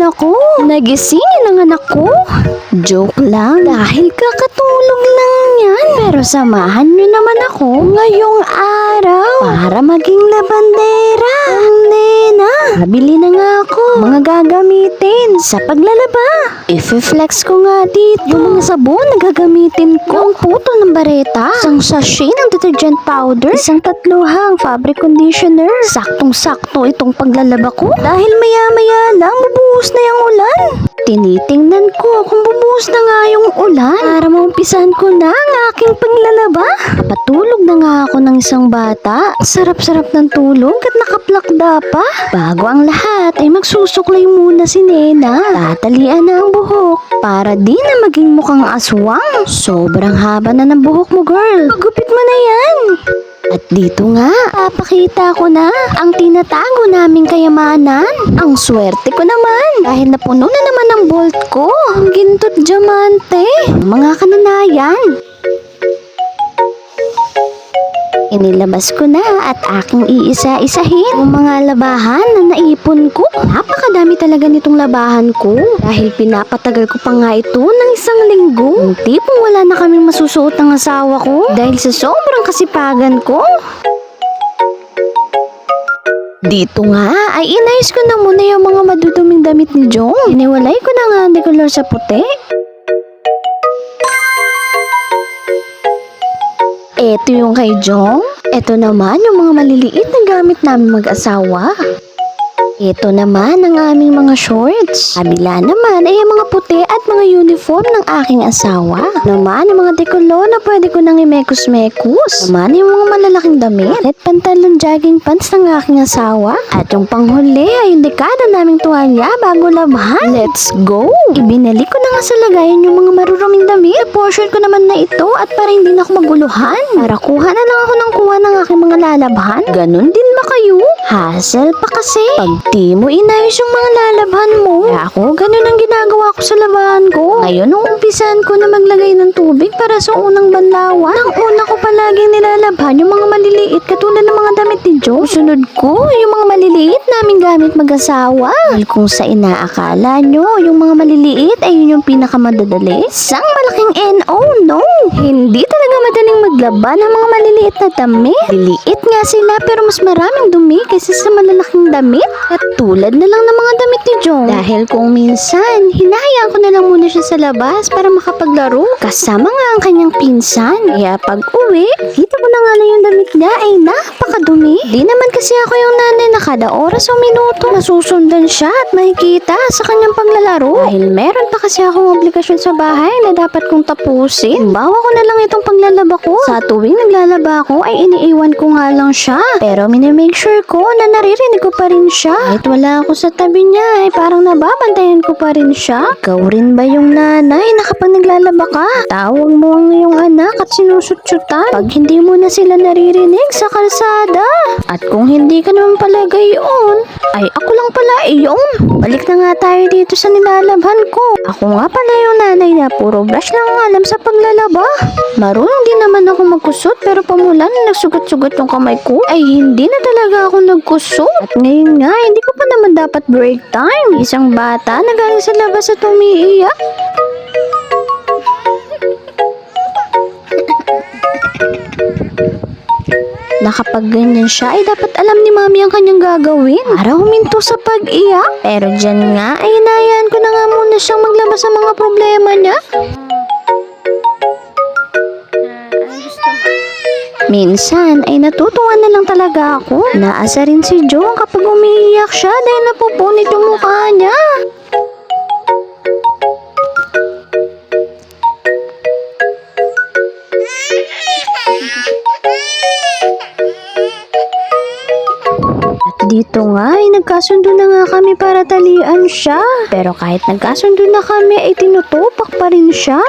ako. Nagising ang anak ko. Joke lang, dahil kakatulog lang yan. Pero samahan nyo naman ako ngayong araw para maging labandera. Nena, nabili na nga ako mga gagamitin sa paglalaba. I-flex ko nga dito yung mga sabon na gagamitin ko. Yung putol ng bareta, isang sachet ng detergent powder, isang tatluhang fabric conditioner. Saktong-sakto itong paglalaba ko dahil maya-maya lang bubuhos na yung ulan. Tinitingnan ko kung bubuhos na nga yung ulan para maumpisan ko na ang aking paglalaba. Patulog na nga ako ng isang bata. Sarap-sarap ng tulog at nakaplakda pa. Bago ang lahat ay magsusuklay muna si Nena. Tatalian na ang buhok para di na maging mukhang aswang. Sobrang haba na ng buhok mo, girl. Pagupit mo na yan. At dito nga, papakita ko na ang tinatago naming kayamanan. Ang swerte ko naman dahil napuno na naman ang bolt ko. Ang ginto't diamante. Mga kananayan. Inilabas ko na at aking iisa-isahin ang mga labahan na naipon ko. Napakadami talaga nitong labahan ko dahil pinapatagal ko pa nga ito ng isang linggo. Yung tipong wala na kaming masusuot ng asawa ko dahil sa sobrang kasipagan ko. Dito nga ay inayos ko na muna yung mga maduduming damit ni Jong. Iniwalay ko na nga ang decolor sa puti. Ito yung kay Jong. Ito naman yung mga maliliit na gamit namin mag-asawa. Ito naman ang aming mga shorts. Kabila naman ay ang mga puti at mga uniform ng aking asawa. Naman yung mga dekolo na pwede ko nang imekos-mekos. Naman yung mga malalaking damit at pantalon jogging pants ng aking asawa. At yung panghuli ay yung dekada naming tuwalya bago labahan. Let's go! Ibinalik ko na nga sa lagayan yung mga maruruming damit. Portion ko naman na ito at para hindi na ako maguluhan. Para kuha na lang ako ng kuha ng aking mga lalabhan. Ganon din ba kayo? Hassle pa kasi. Pag di mo inayos yung mga lalabhan mo. Kaya ako, ganun ang ginagawa ko sa labahan ko. Ngayon, nung umpisan ko na maglagay ng tubig para sa unang banlawan, ang una ko palaging nilalabhan yung mga maliliit katulad ng mga damit ni Joe. Sunod ko, yung mga maliliit namin gamit mag-asawa. Dahil kung sa inaakala nyo, yung mga maliliit ay yun yung pinakamadadali. Isang malaking NO, no? Hindi talaga madaling maglaba ng mga maliliit na damit. Liliit nga sila pero mas maraming dumi kaysa sa malalaking damit. At tulad na lang ng mga damit ni Jong. Dahil kung minsan, hinahayaan ko na lang muna siya sa labas para makapaglaro. Kasama nga ang kanyang pinsan. Kaya pag uwi, kita ko na nga lang yung damit niya ay napakadumi. Di naman kasi ako yung nanay na kada oras o minuto masusundan siya at makikita sa kanyang paglalaro. Dahil meron pa kasi akong obligasyon sa bahay na dapat kong tapusin. Bawa ko na lang itong paglalaba ko. Sa tuwing naglalaba ako ay iniiwan ko nga lang siya. Pero minimake sure ko na naririnig ko pa rin siya. Kahit wala ako sa tabi niya, ay parang nababantayan ko pa rin siya. Ikaw rin ba yung nanay na kapag naglalaba ka, tawag mo ang iyong anak at sinusutyutan pag hindi mo na sila naririnig sa kalsada? At kung hindi ka naman pala gayon, ay ako lang pala iyon. Balik na nga tayo dito sa nilalabhan ko. Ako nga pala yung nanay na puro brush lang ang alam sa paglalaba. Marunong din naman ako magkusot pero pamulan na nagsugat-sugat yung kamay ko, ay hindi na talaga ako nagkusot. At ngayon nga, hindi ko pa naman dapat break time. Isang bata na galing sa labas at umiiyak. Na kapag ganyan siya, ay dapat alam ni mami ang kanyang gagawin para huminto sa pag-iyak. Pero dyan nga, ay hinayaan ko na nga muna siyang maglabas sa mga problema niya. Minsan ay natutuwa na lang talaga ako. Naasa rin si Joe kapag umiiyak siya dahil napupunit yung mukha niya. At dito nga ay nagkasundo na nga kami para talian siya. Pero kahit nagkasundo na kami ay tinutupak pa rin siya.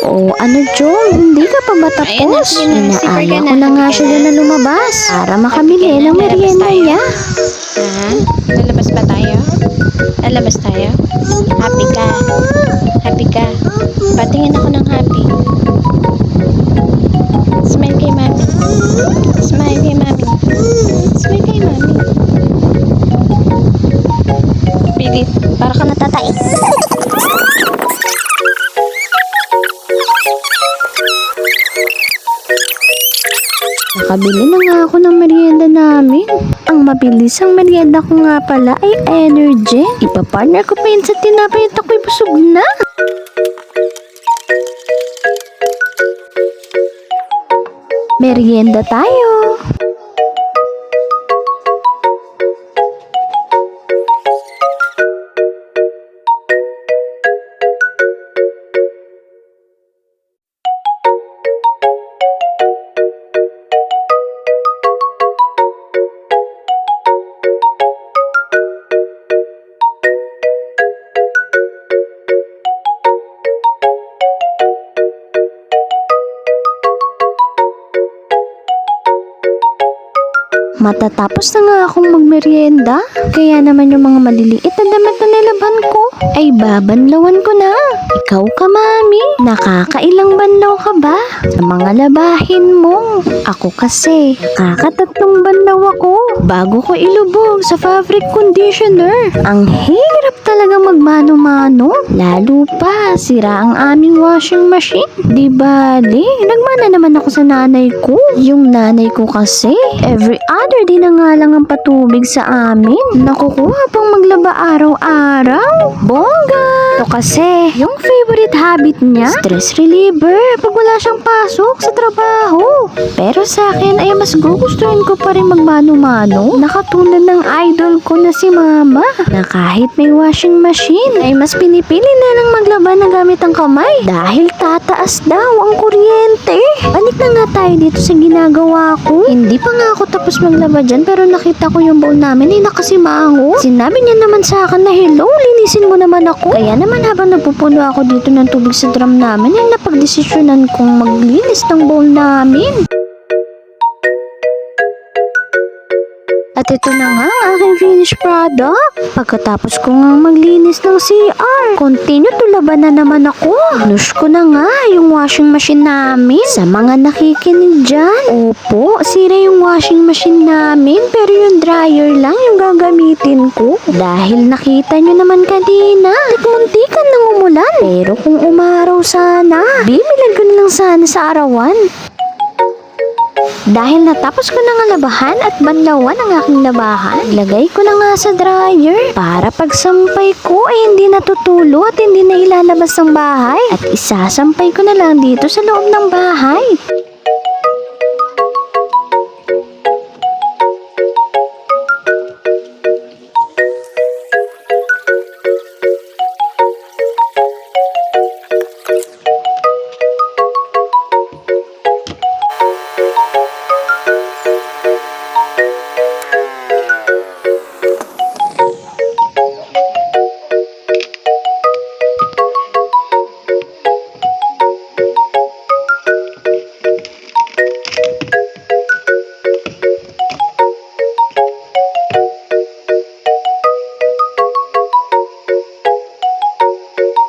O ano, Jo? Jong, hindi ka pa ba Ayan na, tapos? sige na, super Inaaya ka ko na nga happy ka siya na. na lumabas para makabili Happy ka na, ng lalabas merienda tayo. niya. Ha? Lalabas ba tayo? Lalabas tayo? Happy ka? Happy ka? Patingin ako ng happy. Smile kay mami. Smile kay mami. Smile kay mami. Pilit. Para ka natatay. Nakabili na nga ako ng merienda namin. Ang mabilis ang merienda ko nga pala ay energy. Ipapartner ko pa yun sa tinapay at ako'y busog na. Merienda tayo. Matatapos na nga akong magmerienda, kaya naman yung mga maliliit na damit na nilaban ko, ay babanlawan ko na. Ikaw ka, mami, nakakailang banlaw ka ba sa mga labahin mo? Ako kasi, nakakatatlong banlaw ako bago ko ilubog sa fabric conditioner. Ang hirap talaga magmano-mano, lalo pa sira ang aming washing machine. Di bali, nagmana naman ako sa nanay ko. Yung nanay ko kasi, every other day na nga lang ang patubig sa amin. Nakukuha pang maglaba araw-araw. Bongga! Ito kasi, yung favorite habit niya, stress reliever pag wala siyang pasok sa trabaho. Pero sa akin ay mas gugustuhin ko pa rin magmano-mano, nakatulad ng idol ko na si mama, na kahit may washing machine ay mas pinipili na lang maglaba na gamit ang kamay dahil tataas daw ang kuryente. Balik na nga tayo dito sa ginagawa ko. Hindi pa nga ako tapos maglaba dyan pero nakita ko yung bowl namin ay nakasimango. Sinabi niya naman sa akin na hello, linisin mo naman ako. Kaya naman habang napupuno ako dito ng tubig sa drum namin ay napagdesisyonan kong maglinis ng bowl namin. At ito na nga ang aking finished product. Pagkatapos ko nga maglinis ng CR, continue to laban na naman ako. Flush ko na nga yung washing machine namin. Sa mga nakikinig dyan, opo, sira yung washing machine namin pero yung dryer lang yung gagamitin ko. Dahil nakita nyo naman kanina, muntikan ng umulan. Pero kung umaraw sana, bibilan ko na lang sana sa arawan. Dahil natapos ko na nga labahan at banlawan ang aking labahan, ilagay ko na nga sa dryer para pagsampay ko ay hindi natutulo at hindi na ilalabas ng bahay. At isasampay ko na lang dito sa loob ng bahay.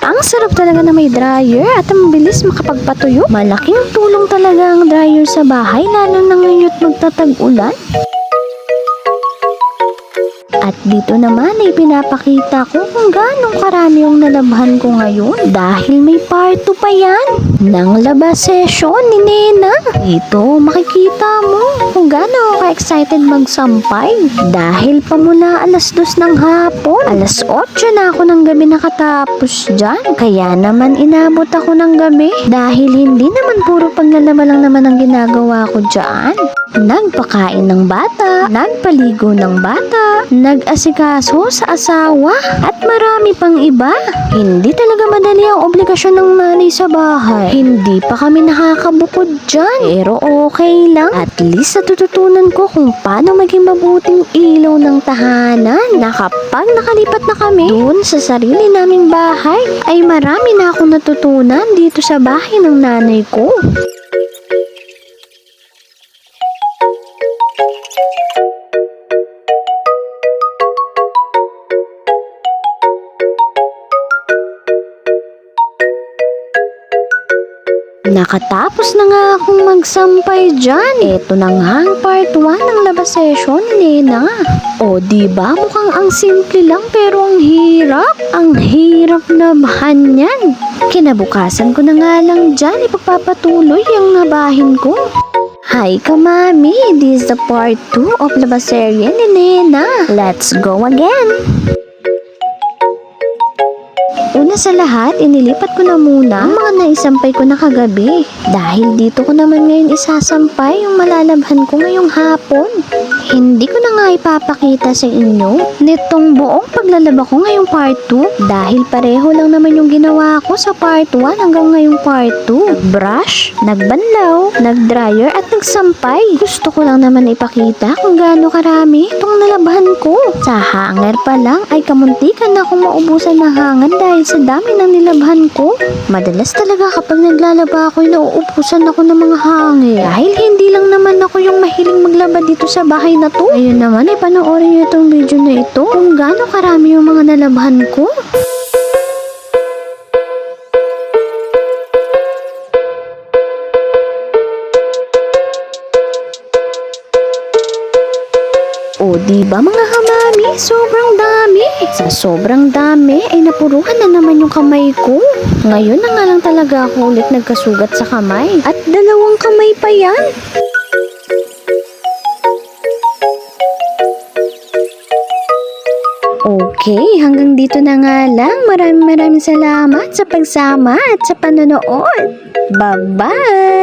Ang sarap talaga na may dryer at ang bilis makapagpatuyo. Malaking tulong talaga ang dryer sa bahay, lalo na ngayon magtatag-ulan. At dito naman ay pinapakita ko kung gaano karami yung nalabhan ko ngayon. Dahil may part 2 pa yan ng laba session ni Nena. Ito, makikita mo kung gaano ako ka-excited magsampay. Dahil pa mula alas 2 ng hapon, alas 8 na ako ng gabi nakatapos dyan. Kaya naman inabot ako ng gabi dahil hindi naman puro paglalaba lang naman ang ginagawa ko dyan. nagpakain ng bata, nagpaligo ng bata, nag-asikaso sa asawa, at marami pang iba. Hindi talaga madali ang obligasyon ng nanay sa bahay. Hindi pa kami nakakabukod dyan. Pero okay lang. At least natututunan ko kung paano maging mabuting ilaw ng tahanan. Na kapag nakalipat na kami doon sa sarili naming bahay, ay marami na akong natutunan dito sa bahay ng nanay ko. Nakatapos na nga akong magsampay dyan. Ito na nga ang part 1 ng labas session ni Nena. O diba mukhang ang simple lang pero ang hirap. Ang hirap labahan yan. Kinabukasan ko na nga lang dyan ipagpapatuloy ang nabahin ko. Hi ka mami, this is the part 2 of labas serye ni Nena. Let's go again. Una sa lahat, inilipat ko na muna ang mga naisampay ko na kagabi. Dahil dito ko naman ngayon isasampay yung malalabhan ko ngayong hapon. Hindi ko na nga ipapakita sa inyo nitong buong paglalaba ko ngayong part 2. Dahil pareho lang naman yung ginawa ko sa part 1 hanggang ngayong part 2. Nag-brush, nagbanlaw, nag-dryer at nagsampay. Gusto ko lang naman ipakita kung gaano karami itong nalabahan ko. Sa hanger pa lang ay kamuntikan na akong maubusan ng hangad dahil sa dami ng nilabhan ko. Madalas talaga kapag naglalaba ako ay nauubusan ako ng mga hangin. Dahil hindi lang naman ako yung mahiling maglaba dito sa bahay na to. Ayun naman ay panoorin nyo itong video na ito kung gaano karami yung mga nalabhan ko. O diba mga kamami, sobrang dami. Sa sobrang dami ay napuruhan na naman yung kamay ko. Ngayon na nga lang talaga ako ulit nagkasugat sa kamay. At dalawang kamay pa yan. Okay, hanggang dito na nga lang. Maraming salamat sa pagsama at sa panonood. Bye-bye!